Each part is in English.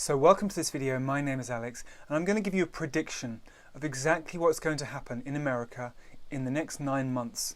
So welcome to this video. My name is Alex and I'm going to give you a prediction of exactly what's going to happen in America in the next 9 months,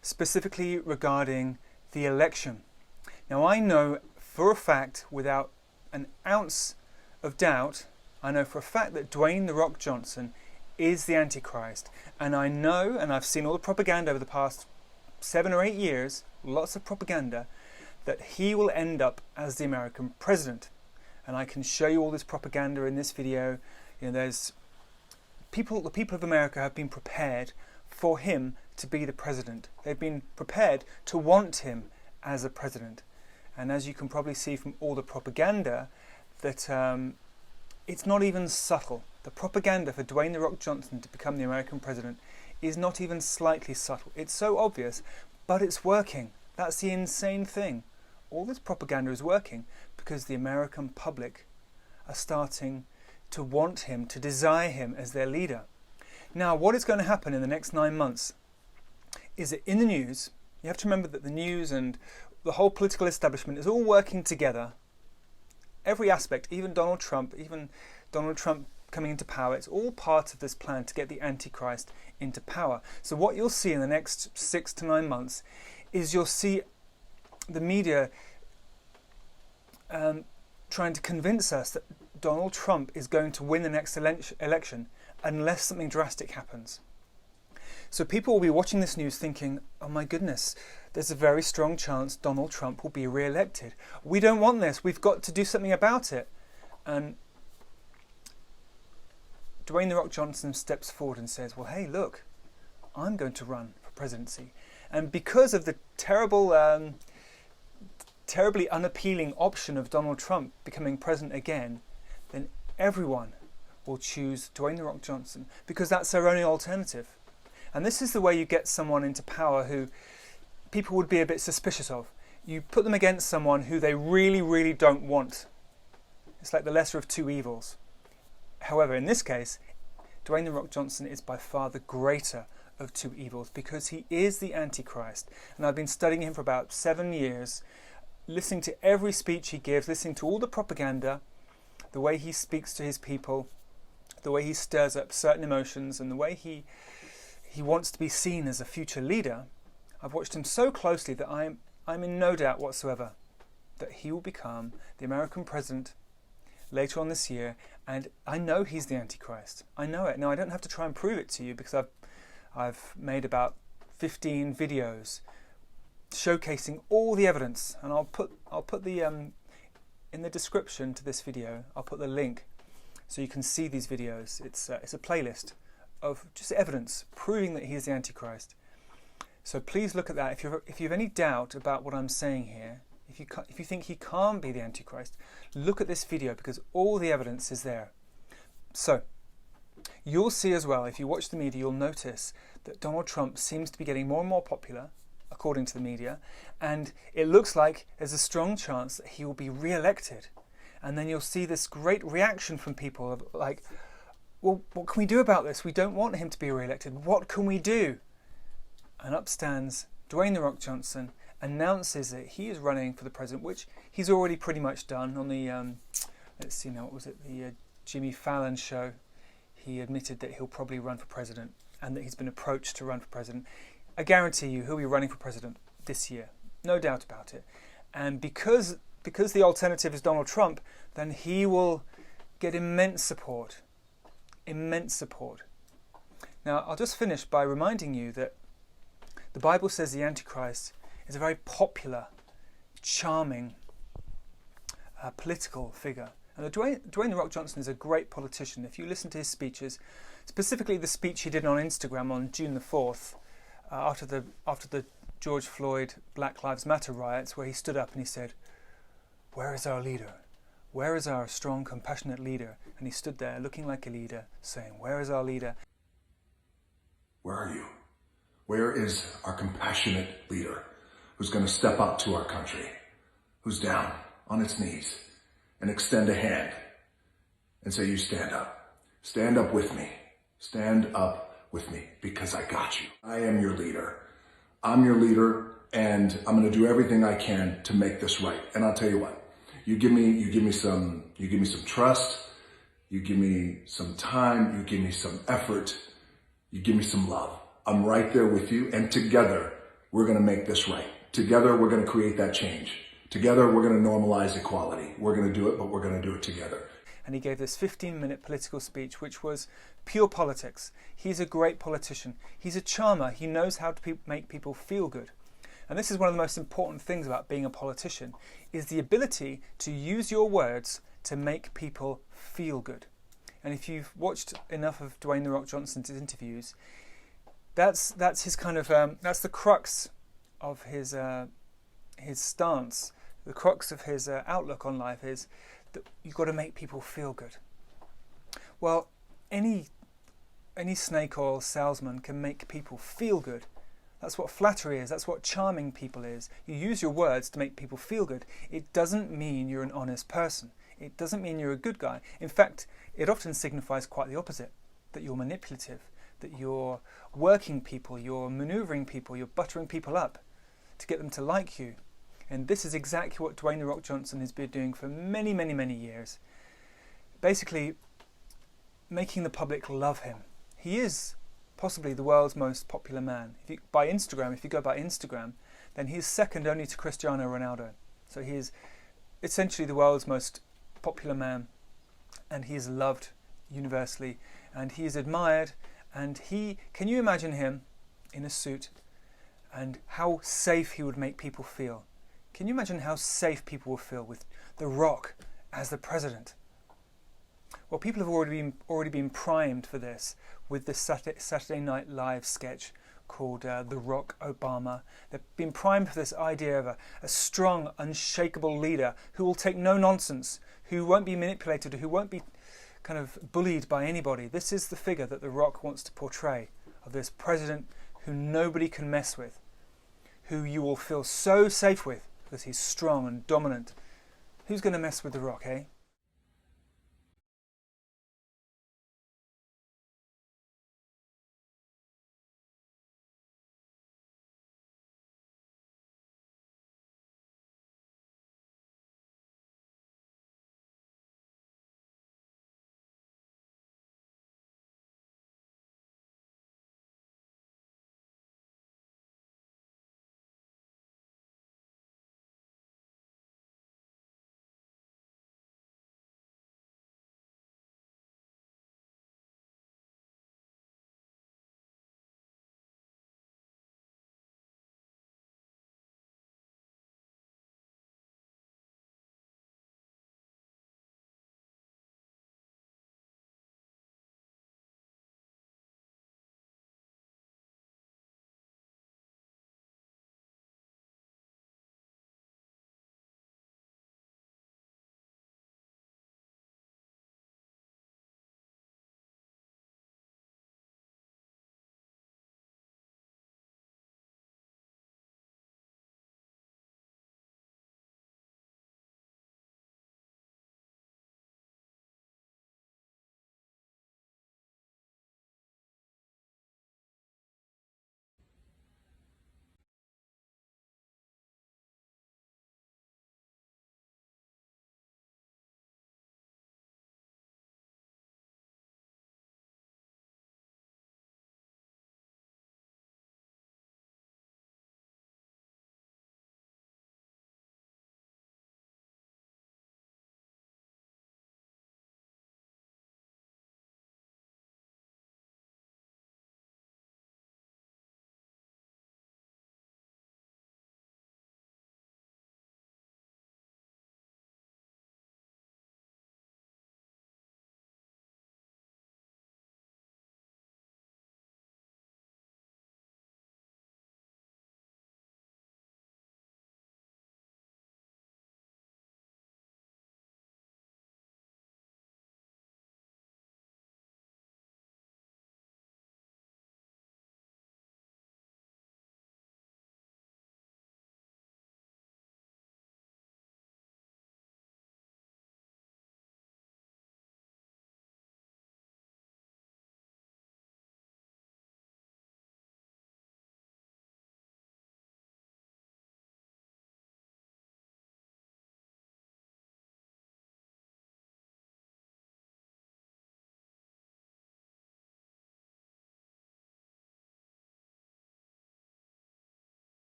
specifically regarding the election. Now I know for a fact, without an ounce of doubt, I know for a fact that Dwayne "The Rock" Johnson is the Antichrist, and I know, and I've seen all the propaganda over the past 7 or 8 years, lots of propaganda, that he will end up as the American president. And I can show you all this propaganda in this video. You know, there's the people of America have been prepared for him to be the president. They've been prepared to want him as a president. And as you can probably see from all the propaganda, that it's not even subtle. The propaganda for Dwayne "The Rock" Johnson to become the American president is not even slightly subtle. It's so obvious, but it's working. That's the insane thing. All this propaganda is working because the American public are starting to want him, to desire him as their leader. Now, what is going to happen in the next 9 months is that in the news, you have to remember that the news and the whole political establishment is all working together. Every aspect, even Donald Trump coming into power, it's all part of this plan to get the Antichrist into power. So what you'll see in the next 6 to 9 months is you'll see the media trying to convince us that Donald Trump is going to win the next election unless something drastic happens. So people will be watching this news thinking, oh my goodness, there's a very strong chance Donald Trump will be re-elected. We don't want this. We've got to do something about it. And Dwayne "The Rock" Johnson steps forward and says, well, hey, look, I'm going to run for presidency. And because of the terribly unappealing option of Donald Trump becoming president again, then everyone will choose Dwayne "The Rock" Johnson because that's their only alternative. And this is the way you get someone into power who people would be a bit suspicious of. You put them against someone who they really, really don't want. It's like the lesser of two evils. However, in this case, Dwayne "The Rock" Johnson is by far the greater of two evils because he is the Antichrist. And I've been studying him for about 7 years, listening to every speech he gives, listening to all the propaganda, the way he speaks to his people, the way he stirs up certain emotions, and the way he wants to be seen as a future leader. I've watched him so closely that I'm in no doubt whatsoever that he will become the American president later on this year, and I know he's the Antichrist. I know it. Now, I don't have to try and prove it to you because I've made about 15 videos showcasing all the evidence, and I'll put the in the description to this video, I'll put the link so you can see these videos. It's a playlist of just evidence proving that he's the Antichrist. So please look at that. If you have any doubt about what I'm saying here, if you think he can't be the Antichrist, look at this video because all the evidence is there. So you'll see as well, if you watch the media, you'll notice that Donald Trump seems to be getting more and more popular, according to the media, and it looks like there's a strong chance that he will be re-elected. And then you'll see this great reaction from people of like, well, what can we do about this? We don't want him to be re-elected. What can we do? And up stands Dwayne "The Rock" Johnson, announces that he is running for the president, which he's already pretty much done on the, let's see now, what was it, the Jimmy Fallon show. He admitted that he'll probably run for president and that he's been approached to run for president. I guarantee you he'll be running for president this year, no doubt about it. And because the alternative is Donald Trump, then he will get immense support. Immense support. Now, I'll just finish by reminding you that the Bible says the Antichrist is a very popular, charming, political figure. And Dwayne "The Rock" Johnson is a great politician. If you listen to his speeches, specifically the speech he did on Instagram on June the 4th, after the George Floyd Black Lives Matter riots, where he stood up and he said, "Where is our leader? Where is our strong, compassionate leader?" And he stood there looking like a leader, saying, "Where is our leader?" Where are you? Where is our compassionate leader who's going to step up to our country, who's down on its knees and extend a hand and say, you stand up. Stand up with me. Stand up with me because I got you. I am your leader. I'm your leader, and I'm going to do everything I can to make this right. And I'll tell you what, You give me some trust. You give me some time. You give me some effort. You give me some love. I'm right there with you. And together, we're going to make this right. Together, we're going to create that change. Together, we're going to normalize equality. We're going to do it, but we're going to do it together. And he gave this 15-minute political speech, which was pure politics. He's a great politician. He's a charmer. He knows how to make people feel good. And this is one of the most important things about being a politician, is the ability to use your words to make people feel good. And if you've watched enough of Dwayne "The Rock" Johnson's interviews, that's his kind of that's the crux of his stance. The crux of his outlook on life is that you've got to make people feel good. Well, any snake oil salesman can make people feel good. That's what flattery is. That's what charming people is. You use your words to make people feel good. It doesn't mean you're an honest person. It doesn't mean you're a good guy. In fact, it often signifies quite the opposite, that you're manipulative, that you're working people, you're maneuvering people, you're buttering people up to get them to like you. And this is exactly what Dwayne "The Rock" Johnson has been doing for many, many, many years. Basically, making the public love him. He is possibly the world's most popular man. If you go by Instagram, then he's second only to Cristiano Ronaldo. So he is essentially the world's most popular man, and he is loved universally, and he is admired. And can you imagine him in a suit and how safe he would make people feel? Can you imagine how safe people will feel with The Rock as the president? Well, people have already been primed for this with the Saturday Night Live sketch called The Rock Obama. They've been primed for this idea of a strong, unshakable leader who will take no nonsense, who won't be manipulated, who won't be kind of bullied by anybody. This is the figure that The Rock wants to portray, of this president who nobody can mess with, who you will feel so safe with because he's strong and dominant. Who's going to mess with The Rock, eh?